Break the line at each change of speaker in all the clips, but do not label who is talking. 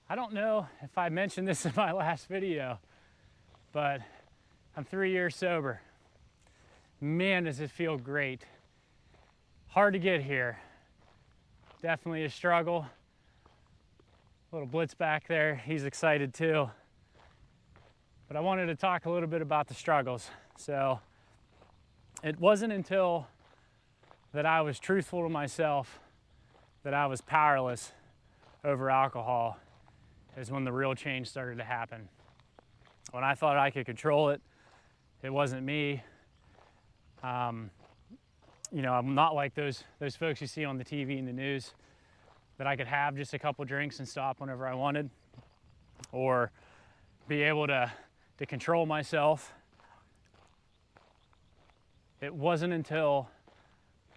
I don't know if I mentioned this in my last video, but I'm 3 years sober. Man, does it feel great. Hard to get here. Definitely a struggle. Little Blitz back there, he's excited too. But I wanted to talk a little bit about the struggles. So it wasn't until that I was truthful to myself that I was powerless over alcohol is when the real change started to happen. When I thought I could control it, it wasn't me. You know, I'm not like those folks you see on the TV and the news that I could have just a couple drinks and stop whenever I wanted, or be able to control myself. It wasn't until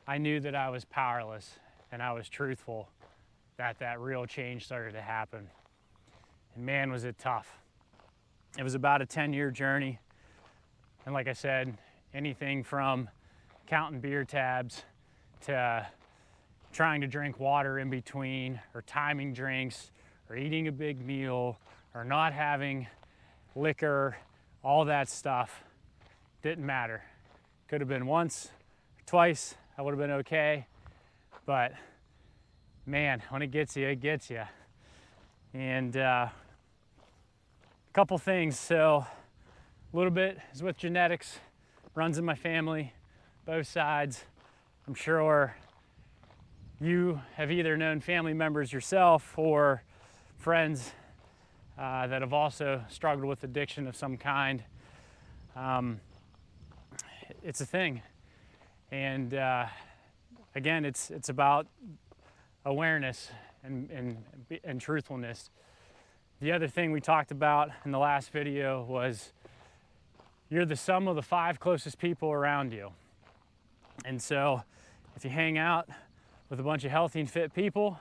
I knew that I was powerless and I was truthful that real change started to happen. And man, was it tough. It was about a 10-year journey. And like I said, anything from counting beer tabs to trying to drink water in between, or timing drinks, or eating a big meal, or not having liquor, all that stuff didn't matter. Could have been once, or twice, I would have been okay. But man, when it gets you, it gets you. And a couple things. So a little bit is with genetics, runs in my family, both sides. I'm sure you have either known family members yourself or friends that have also struggled with addiction of some kind. It's a thing. And again, it's about awareness and truthfulness. The other thing we talked about in the last video was you're the sum of the 5 closest people around you. And so if you hang out with a bunch of healthy and fit people,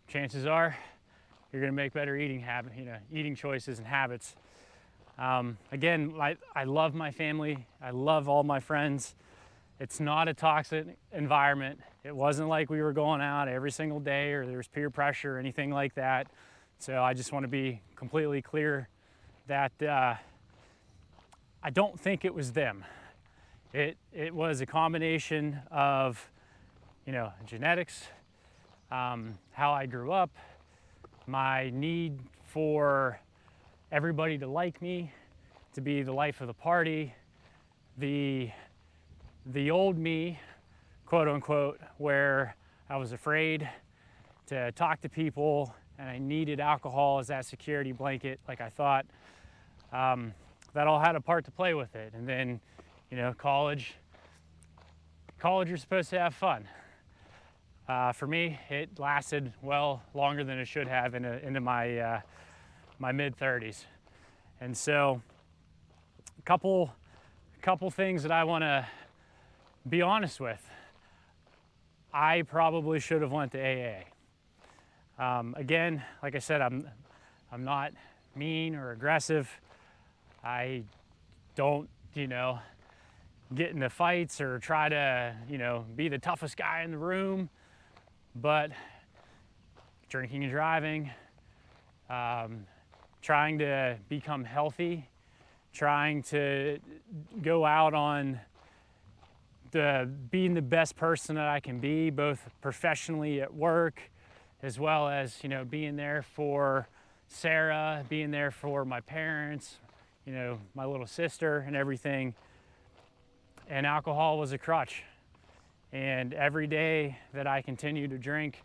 chances are you're gonna make better eating choices and habits. Again, I love my family. I love all my friends. It's not a toxic environment. It wasn't like we were going out every single day or there was peer pressure or anything like that. So I just want to be completely clear that I don't think it was them. It was a combination of, genetics, how I grew up, my need for everybody to like me, to be the life of the party, the old me, quote unquote, where I was afraid to talk to people and I needed alcohol as that security blanket, like I thought. That all had a part to play with it. And then, college, you're supposed to have fun. For me, it lasted well longer than it should have into my mid-30s. And so a couple things that I want to be honest with. I probably should have went to AA. Again, like I said, I'm not mean or aggressive. I don't, get into fights or try to, be the toughest guy in the room. But drinking and driving, trying to become healthy, trying to go out on being the best person that I can be, both professionally at work, as well as, being there for Sarah, being there for my parents, my little sister and everything. And alcohol was a crutch. And every day that I continued to drink,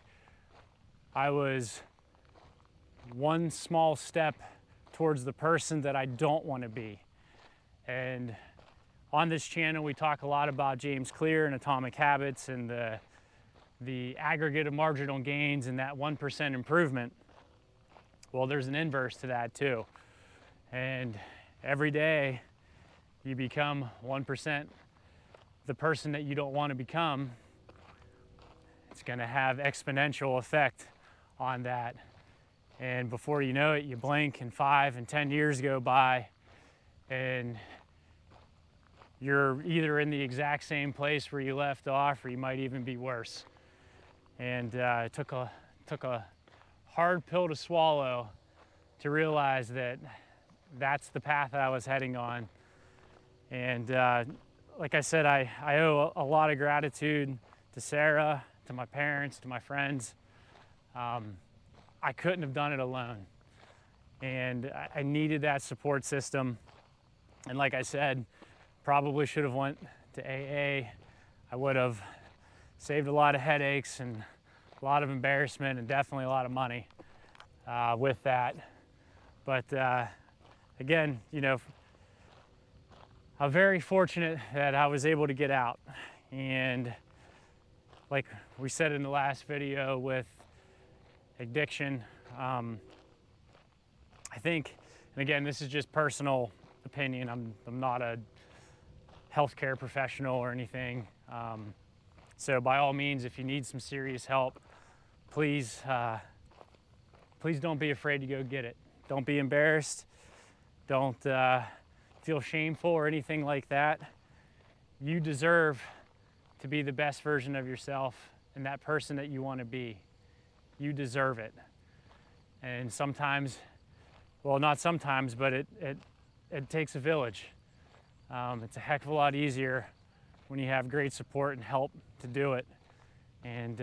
I was one small step towards the person that I don't want to be. And on this channel, we talk a lot about James Clear and atomic habits and the aggregate of marginal gains and that 1% improvement. Well, there's an inverse to that too. And every day you become 1% the person that you don't want to become. It's going to have exponential effect on that. And before you know it, you blink and 5 and 10 years go by and you're either in the exact same place where you left off, or you might even be worse. And it took a hard pill to swallow to realize that that's the path that I was heading on. And like I said, I owe a lot of gratitude to Sarah, to my parents, to my friends. I couldn't have done it alone. And I needed that support system. And like I said, probably should have went to AA. I would have saved a lot of headaches and a lot of embarrassment and definitely a lot of money with that. But again, you know, I'm very fortunate that I was able to get out. And like we said in the last video with addiction, I think, and again, this is just personal opinion. I'm not a healthcare professional or anything. So by all means, if you need some serious help, please don't be afraid to go get it. Don't be embarrassed. Don't feel shameful or anything like that. You deserve to be the best version of yourself and that person that you want to be. You deserve it. And sometimes, well, not sometimes, but it takes a village. It's a heck of a lot easier when you have great support and help to do it. And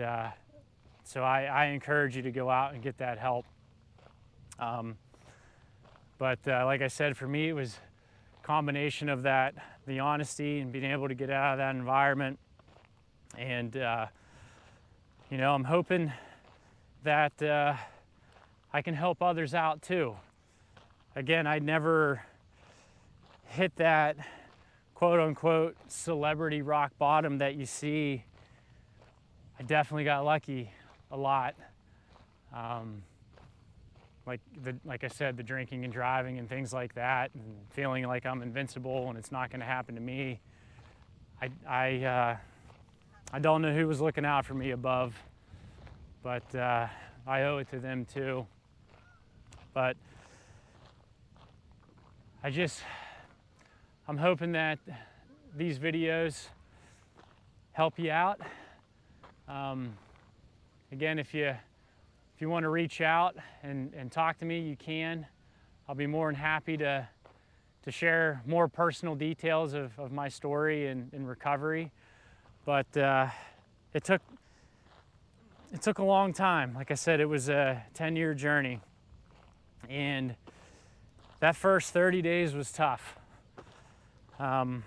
so I encourage you to go out and get that help. But like I said, for me, it was a combination of that, the honesty and being able to get out of that environment. And, you know, I'm hoping that I can help others out too. Again, I never hit that quote unquote celebrity rock bottom that you see. I definitely got lucky a lot. Like I said, the drinking and driving and things like that, and feeling like I'm invincible and it's not going to happen to me. I don't know who was looking out for me above, but I owe it to them too. But I'm hoping that these videos help you out. Again, if you want to reach out and talk to me, you can. I'll be more than happy to share more personal details of my story and recovery. But it took a long time. Like I said, it was a 10-year journey. And that first 30 days was tough. I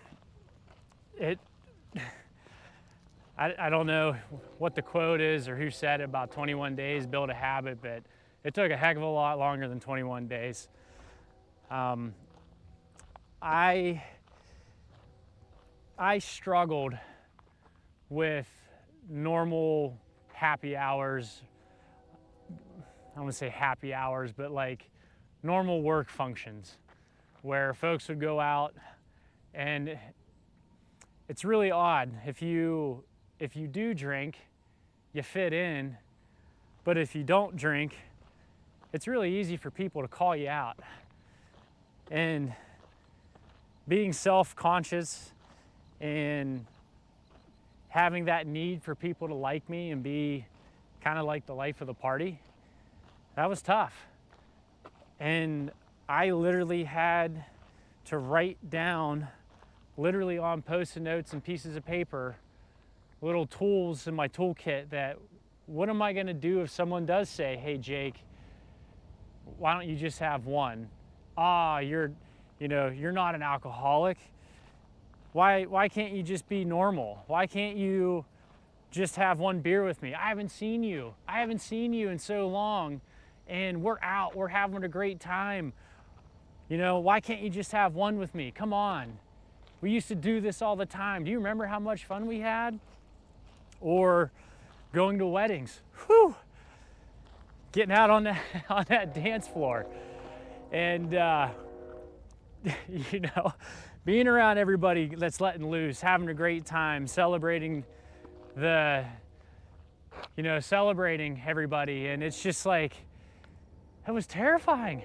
don't know what the quote is or who said it about 21 days build a habit, but it took a heck of a lot longer than 21 days. I struggled with normal happy hours. I don't want to say happy hours, but like normal work functions where folks would go out, and it's really odd. If you do drink, you fit in, but if you don't drink, it's really easy for people to call you out. And being self-conscious and having that need for people to like me and be kind of like the life of the party, that was tough. And I literally had to write down, literally on Post-it notes and pieces of paper, little tools in my toolkit that, what am I gonna do if someone does say, hey Jake, why don't you just have one? You're not an alcoholic. Why can't you just be normal? Why can't you just have one beer with me? I haven't seen you in so long, and we're out, we're having a great time. Why can't you just have one with me? Come on. We used to do this all the time. Do you remember how much fun we had? Or going to weddings, getting out on that dance floor, and being around everybody that's letting loose, having a great time, celebrating celebrating everybody, and it's just like, it was terrifying.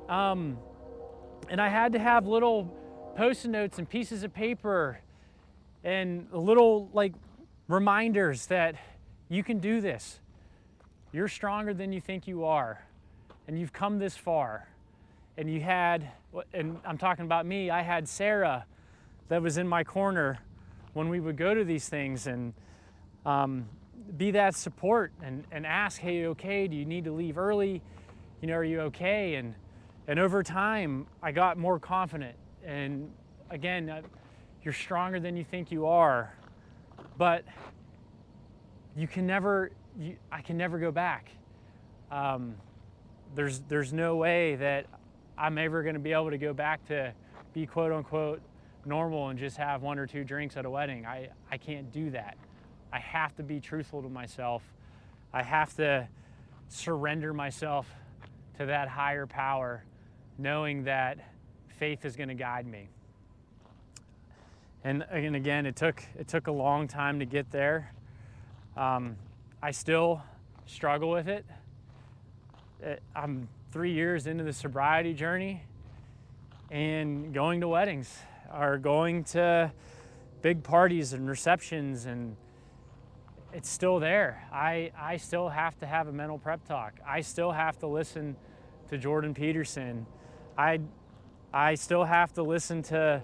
And I had to have little Post-it notes and pieces of paper and little reminders that you can do this. You're stronger than you think you are, and you've come this far. And you had, and I'm talking about me, I had Sarah that was in my corner when we would go to these things, and be that support and ask, hey, you okay? Do you need to leave early? You know, are you okay? And over time, I got more confident. And again, you're stronger than you think you are, but I can never go back. There's no way that I'm ever going to be able to go back to be quote unquote normal and just have 1 or 2 drinks at a wedding. I can't do that. I have to be truthful to myself. I have to surrender myself to that higher power, knowing that faith is going to guide me. And again, it took a long time to get there. I still struggle with it. I'm 3 years into the sobriety journey, and going to weddings or going to big parties and receptions, and it's still there. I still have to have a mental prep talk. I still have to listen to Jordan Peterson. I still have to listen to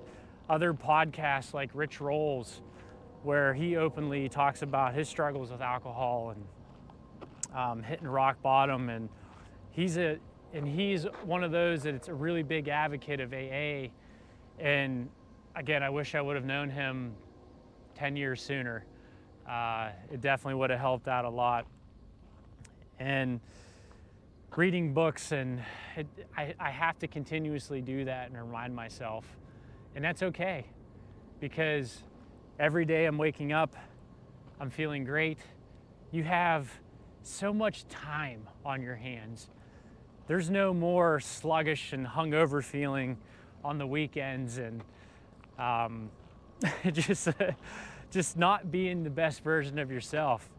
other podcasts like Rich Roll's, where he openly talks about his struggles with alcohol and hitting rock bottom. And he's one of those that it's a really big advocate of AA. And again, I wish I would have known him 10 years sooner. It definitely would have helped out a lot. And reading books, and I have to continuously do that and remind myself. And that's okay, because every day I'm waking up, I'm feeling great. You have so much time on your hands. There's no more sluggish and hungover feeling on the weekends, and just not being the best version of yourself.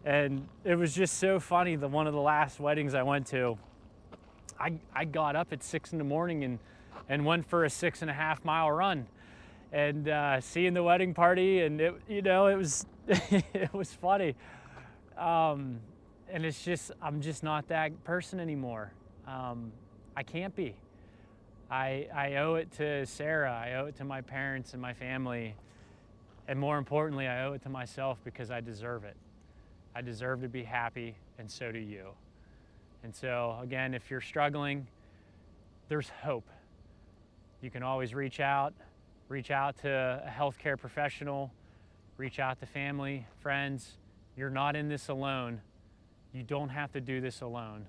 And it was just so funny, one of the last weddings I went to, I got up at 6 in the morning and went for a 6.5 mile run, and seeing the wedding party, and it was it was funny. And it's just, I'm just not that person anymore. I can't be. I owe it to Sarah, I owe it to my parents and my family, and more importantly, I owe it to myself, because I deserve it. I deserve to be happy, and so do you. And so again, if you're struggling, there's hope. You can always reach out to a healthcare professional, reach out to family, friends. You're not in this alone. You don't have to do this alone.